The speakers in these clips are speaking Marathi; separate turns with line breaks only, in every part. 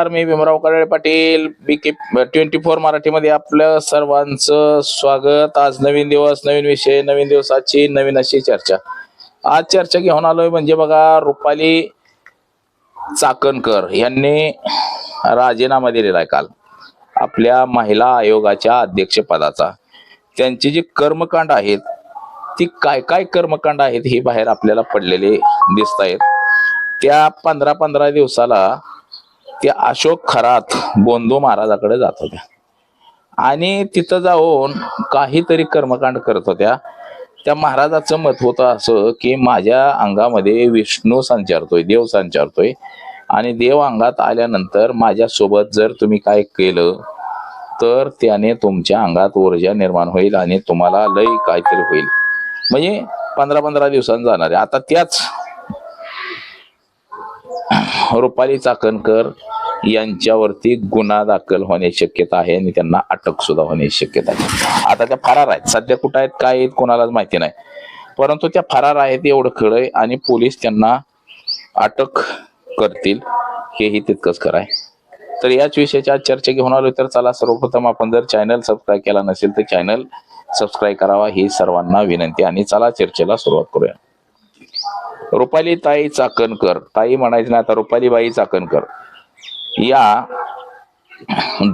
नमस्कार, मी भीमराव कराळे पाटील BK 24 मराठीमध्ये आपलं सर्वांचं स्वागत. आज नवीन दिवस, नवीन विषय, नवीन दिवसाची नवीन अशी चर्चा. आज चर्चा घेऊन आलोय म्हणजे बघा, रुपाली चाकणकर यांनी राजीनामा दिलेला आहे काल आपल्या महिला आयोगाच्या अध्यक्षपदाचा. त्यांची जी कर्मकांड आहेत ती काय काय कर्मकांड आहेत हे बाहेर आपल्याला पडलेले दिसत आहेत. त्या 15 दिवसाला त्या अशोक खरात बोंदो महाराजाकडे जात होत्या आणि तिथं जाऊन काहीतरी कर्मकांड करत होत्या. त्या महाराजाचं मत होतं असं की माझ्या अंगामध्ये विष्णू संचारतोय, देव संचारतोय आणि देव अंगात आल्यानंतर माझ्यासोबत जर तुम्ही काय केलं तर त्याने तुमच्या अंगात ऊर्जा निर्माण होईल आणि तुम्हाला लय काहीतरी होईल. म्हणजे 15 दिवसांनी जाणार आहे. आता त्याच रुपाली चाकणकर यांच्यावरती गुन्हा दाखल होण्याची शक्यता आहे आणि त्यांना अटक सुद्धा होण्याची शक्यता आहे. आता त्या फरार आहेत, सध्या कुठं आहेत काय आहेत कोणालाच माहिती नाही, परंतु त्या फरार आहेत एवढं कळलंय आणि पोलीस त्यांना अटक करतील हेही तितकंच खरं आहे. तर याच विषयाची आज चर्चा घेऊन आलो. तर चला, सर्वप्रथम आपण जर चॅनल सबस्क्राईब केला नसेल तर चॅनल सबस्क्राईब करावा ही सर्वांना विनंती. आणि चला चर्चेला सुरुवात करूया. रुपाली ताई चाकणकर, ताई म्हणायचं ना आता, रुपाली बाई चाकणकर या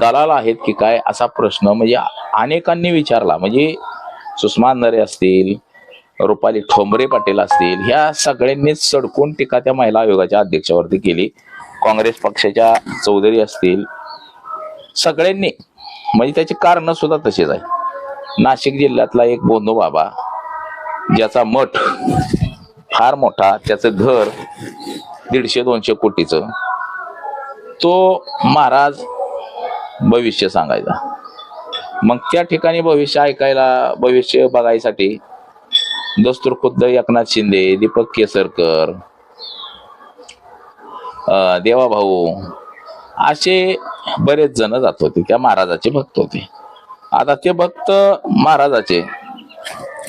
दलाल आहेत की काय असा प्रश्न म्हणजे अनेकांनी विचारला. म्हणजे सुषमा अंधारे असतील, रुपाली ठोंबरे पाटील असतील, ह्या सगळ्यांनीच सडकून टीका त्या महिला आयोगाच्या अध्यक्षावरती केली. काँग्रेस पक्षाच्या चौधरी असतील, सगळ्यांनी. म्हणजे त्याची कारण सुद्धा तशीच आहे. नाशिक जिल्ह्यातला एक बोंदो बाबा ज्याचा मठ फार मोठा, त्याचं घर 150-200 कोटीचं, तो महाराज भविष्य सांगायचा. मग त्या ठिकाणी भविष्य ऐकायला, भविष्य बघायसाठी दस्तूर खुद्द एकनाथ शिंदे, दीपक केसरकर, देवाभाऊ असे बरेच जण जात होते. त्या महाराजाचे भक्त होते. आता ते भक्त महाराजाचे,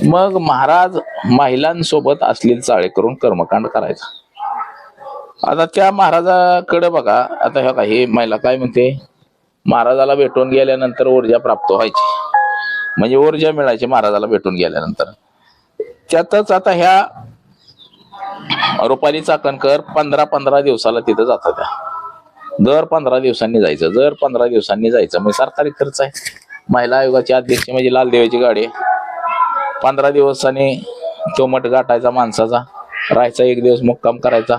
मग महाराज महिलांसोबत अश्लील चाळे करून कर्मकांड करायचा. आता त्या महाराजाकडे बघा, आता हे का ही महिला काय म्हणते, महाराजाला भेटून गेल्यानंतर ऊर्जा प्राप्त व्हायची, म्हणजे ऊर्जा मिळायची महाराजाला भेटून गेल्यानंतर. त्यातच आता ह्या रुपाली चाकणकर 15 दिवसाला तिथं जात होत्या. दर 15 दिवसांनी जायचं, दर 15 दिवसांनी जायचं. म्हणजे सरकारी खर्च आहे. महिला आयोगाचे अध्यक्ष म्हणजे लालदेवाची गाडी. 15 दिवसांनी तो मठ गाठायचा माणसाचा, राहायचा, 1 दिवस मुक्काम करायचा,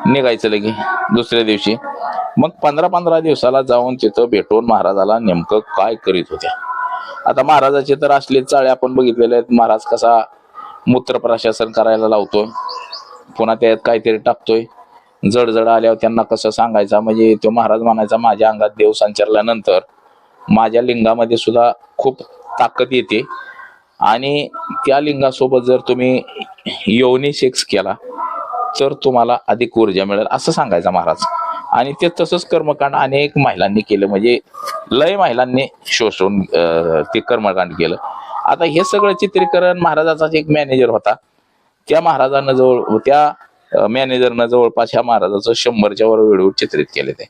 निघायचं लगे दुसऱ्या दिवशी. मग 15 दिवसाला जाऊन तिथं भेटून महाराजाला नेमकं काय करीत होत्या. आता महाराजाचे तर असले चाळे आपण बघितलेले आहेत. महाराज कसा मूत्र प्रशासन करायला लावतोय, पुन्हा त्यात काहीतरी टाकतोय, जड आल्यावर त्यांना कसं सांगायचा. म्हणजे तो महाराज म्हणायचा, माझ्या अंगात देव संचारल्यानंतर माझ्या लिंगामध्ये सुद्धा खूप ताकद येते आणि त्या लिंगासोबत जर तुम्ही योनी सेक्स केला तर तुम्हाला अधिक ऊर्जा मिळेल असं सांगायचा महाराज. आणि ते तसंच कर्मकांड अनेक महिलांनी केलं. म्हणजे लय महिलांनी शोषून ते कर्मकांड केलं. आता हे सगळं चित्रीकरण महाराजाचा एक मॅनेजर होता, त्या महाराजांना त्या मॅनेजरनं जवळपास ह्या महाराजाचं 100च्या वर व्हिडिओ चित्रित केले ते.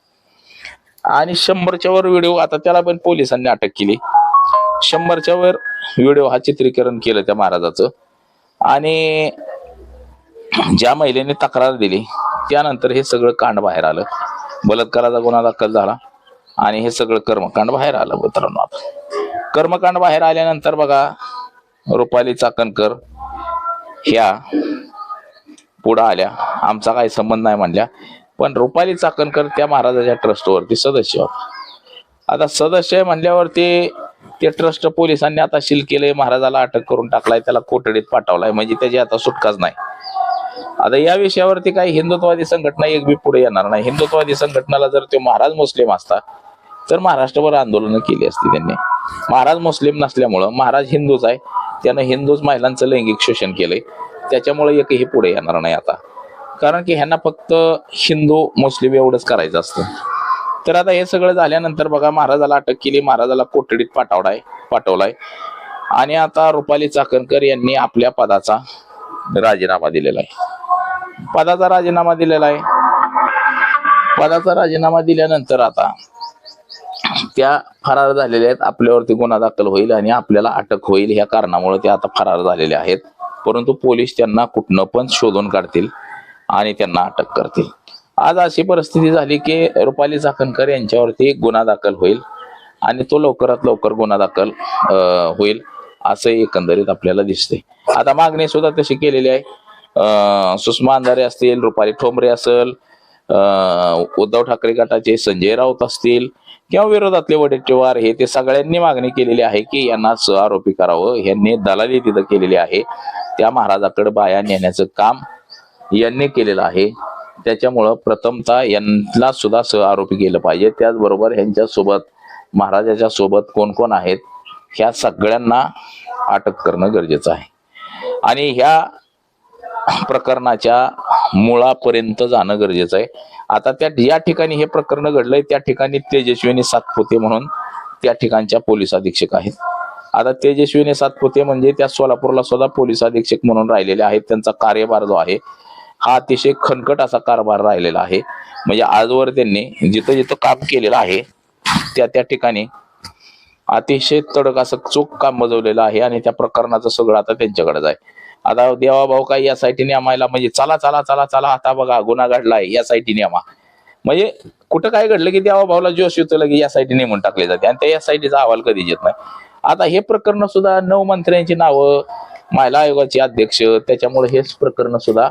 आणि 100च्या वर व्हिडिओ, आता त्याला पण पोलिसांनी अटक केली. 100च्या वर व्हिडिओ हा चित्रीकरण केलं त्या महाराजाचं. आणि ज्या महिलेने तक्रार दिली त्यानंतर हे सगळं कांड बाहेर आलं. बलात्काराचा गुन्हा दाखल झाला आणि हे सगळं कर्मकांड बाहेर आलं. मित्रांनो, आता कर्मकांड बाहेर आल्यानंतर बघा, रुपाली चाकणकर ह्या पुढं आल्या, आमचा काही संबंध नाही म्हणल्या. पण रुपाली चाकणकर त्या महाराजाच्या ट्रस्टवरती सदस्य होता. आता सदस्य म्हणल्यावरती ते ट्रस्ट पोलिसांनी आता सील केलंय, महाराजाला अटक करून टाकलाय, त्याला कोठडीत पाठवलाय. म्हणजे त्याची आता सुटकाच नाही. आता या विषयावरती काही हिंदुत्ववादी संघटना एक बी पुढे येणार नाही. हिंदुत्ववादी संघटनाला जर तो महाराज मुस्लिम असता तर महाराष्ट्रभर आंदोलनं केली असती त्यांनी. महाराज मुस्लिम नसल्यामुळं, महाराज हिंदूच आहे, त्यानं हिंदूच महिलांचं लैंगिक शोषण केलंय, त्याच्यामुळे एकही पुढे येणार नाही आता. कारण की ह्यांना फक्त हिंदू मुस्लिम एवढंच करायचं असतं. तर आता हे सगळं झाल्यानंतर बघा, महाराजाला अटक केली, महाराजाला कोठडीत पाठवलाय आणि आता रुपाली चाकणकर यांनी आपल्या पदाचा राजीनामा दिलेला आहे. पदाचा राजीनामा दिलेला आहे. पदाचा राजीनामा दिल्यानंतर आता त्या फरार झालेल्या आहेत, आपल्यावरती गुन्हा दाखल होईल आणि आपल्याला अटक होईल ह्या कारणामुळे ते आता फरार झालेले आहेत. परंतु पोलीस त्यांना कुठनं पण शोधून काढतील आणि त्यांना अटक करतील. आज अशी परिस्थिती झाली की रुपाली चाकणकर यांच्यावरती गुन्हा दाखल होईल आणि तो लवकरात लवकर गुन्हा दाखल होईल असं एकंदरीत आपल्याला दिसते. आता मागणी सुद्धा तशी केलेली आहे. सुषमा अंधारे असतील, रुपाली ठोंबरे असेल, उद्धव ठाकरे गटाचे संजय राऊत असतील किंवा विरोधातले वडेट्टीवार हे ते सगळ्यांनी मागणी केलेली आहे की यांना सहआरोपी करावं. यांनी दलाली तिथं केलेली आहे. त्या महाराजाकडे बाया नेण्याचं काम यांनी केलेलं आहे. त्याच्यामुळं प्रथमतः यांना सुद्धा सहआरोपी केलं पाहिजे. त्याचबरोबर यांच्या सोबत महाराजाच्या सोबत कोण कोण आहेत ह्या सगळ्यांना अटक करणं गरजेचं आहे आणि ह्या प्रकरणाच्या मुळापर्यंत जाणं गरजेचं आहे. आता या ठिकाणी हे प्रकरण घडलंय त्या ठिकाणी तेजस्विनी सातपुते म्हणून त्या ठिकाणच्या पोलीस अधीक्षक आहेत. आता तेजस्विनी सातपुते म्हणजे त्या सोलापूरला सुद्धा पोलीस अधीक्षक म्हणून राहिलेले आहेत. त्यांचा कार्यभार जो आहे हा अतिशय खणकट असा कारभार राहिलेला आहे. म्हणजे आजवर त्यांनी जिथं जिथं काम केलेलं आहे त्या ठिकाणी अतिशय तडक असं चोख काम बजावलेलं आहे आणि त्या प्रकरणाचं सगळं आता त्यांच्याकडेच आहे. आता देवाभाऊ काही या साठी न्यामायला म्हणजे चला चला चला चला आता बघा गुन्हा घडलाय या साठी न्यामा, म्हणजे कुठं काय घडलं की देवाभाऊला जोश येतो की या साठी नेमून टाकले जाते आणि त्या SITचा अहवाल कधी येत नाही. आता हे प्रकरण सुद्धा 9 मंत्र्यांची नावं, महिला आयोगाचे अध्यक्ष, त्याच्यामुळे हे प्रकरण सुद्धा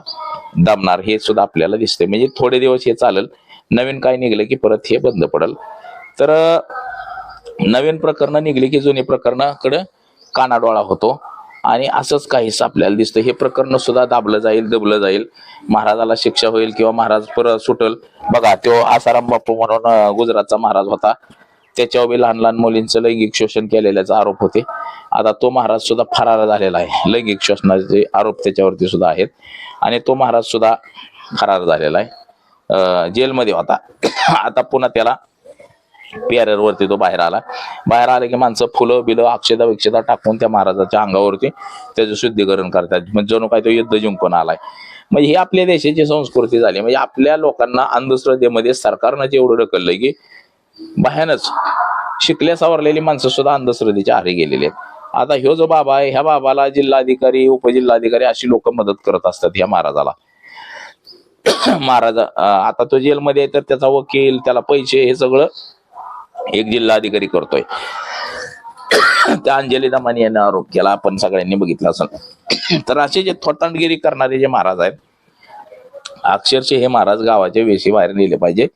दाबणार हे सुद्धा आपल्याला दिसते. म्हणजे थोडे दिवस हे चालेल, नवीन काय निघलं की परत हे बंद पडेल. तर नवीन प्रकरण निघली की जुनी प्रकरणाकडे कानाडोळा होतो आणि असंच काहीच आपल्याला दिसतं. हे प्रकरण सुद्धा दाबलं जाईल, दबलं जाईल, महाराजाला शिक्षा होईल किंवा महाराज परत सुटल. बघा तो आसाराम बापू म्हणून गुजरातचा महाराज होता, त्याच्यावर लहान लहान मुलींचं लैंगिक शोषण केलेल्याचा आरोप होते. आता तो महाराज सुद्धा फरार झालेला आहे. लैंगिक शोषणाचे आरोप त्याच्यावरती सुद्धा आहेत आणि तो महाराज सुद्धा फरार झालेला आहे, जेलमध्ये होता. आता पुन्हा त्याला PRR वरती तो बाहेर आला की माणसं फुलं बिलं अक्षता विक्षता टाकून त्या महाराजाच्या अंगावरती त्याचं शुद्धीकरण करतात. म्हणजे जणू काय तो युद्ध जिंकून आलाय. म्हणजे ही आपल्या देशाची संस्कृती झाली. म्हणजे आपल्या लोकांना अंधश्रद्धेमध्ये सरकारनं एवढं ढकललंय की बाहेरच शिकल्या सवरलेली माणसं सुद्धा अंधश्रद्धेच्या आहारी गेलेली आहेत. आता ह्यो जो बाबा आहे ह्या बाबाला जिल्हाधिकारी उपजिल्हाधिकारी अशी लोक मदत करत असतात ह्या महाराजाला. महाराज आता तो जेलमध्ये आहे तर त्याचा वकील, त्याला पैसे, हे सगळं एक जिल्हाधिकारी करतोय. त्या अंजली दमानी यांनी आरोप केला, आपण सगळ्यांनी बघितला असेल. तर असे जे थोतांडगिरी करणारे जे महाराज आहेत, अक्षरशः हे महाराज गावाच्या वेशी बाहेर नेले पाहिजे,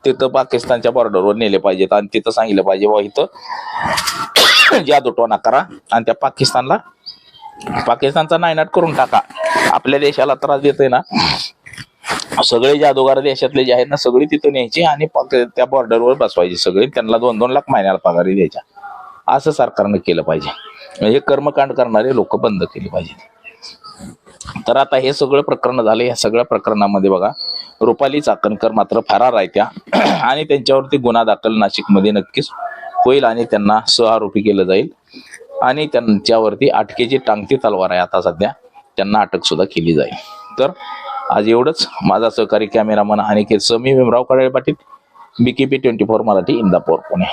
तिथं पाकिस्तानच्या बॉर्डरवर नेले पाहिजेत आणि तिथं सांगितलं पाहिजे व इथं जादूटोणा करा आणि त्या पाकिस्तानचा नायनाट करून टाका. आपल्या देशाला त्रास देतोय ना, सगळे जादूगार देशातले जे आहेत ना सगळे तिथं न्यायचे आणि त्या बॉर्डरवर बसवायचे सगळे, त्यांना 2-2 लाख महिन्याला पगारी द्यायचा. असं सरकारनं केलं पाहिजे. हे कर्मकांड करणारे लोक बंद केले पाहिजे. तर आता हे सगळं प्रकरण झालं. या सगळ्या प्रकरणामध्ये बघा रुपाली चाकणकर मात्र फरार आहे त्या आणि त्यांच्यावरती गुन्हा दाखल नाशिकमध्ये नक्कीच होईल आणि त्यांना सहआरोपी केलं जाईल आणि त्यांच्यावरती अटकेची टांगती तलवार आहे आता सध्या, त्यांना अटक सुद्धा केली जाईल. तर आज एवढंच. माझा सहकारी कॅमेरामन अनिकेत समी, भीमराव काळे पाटील, BKP 24 मराठी, इंदापूर, पुणे.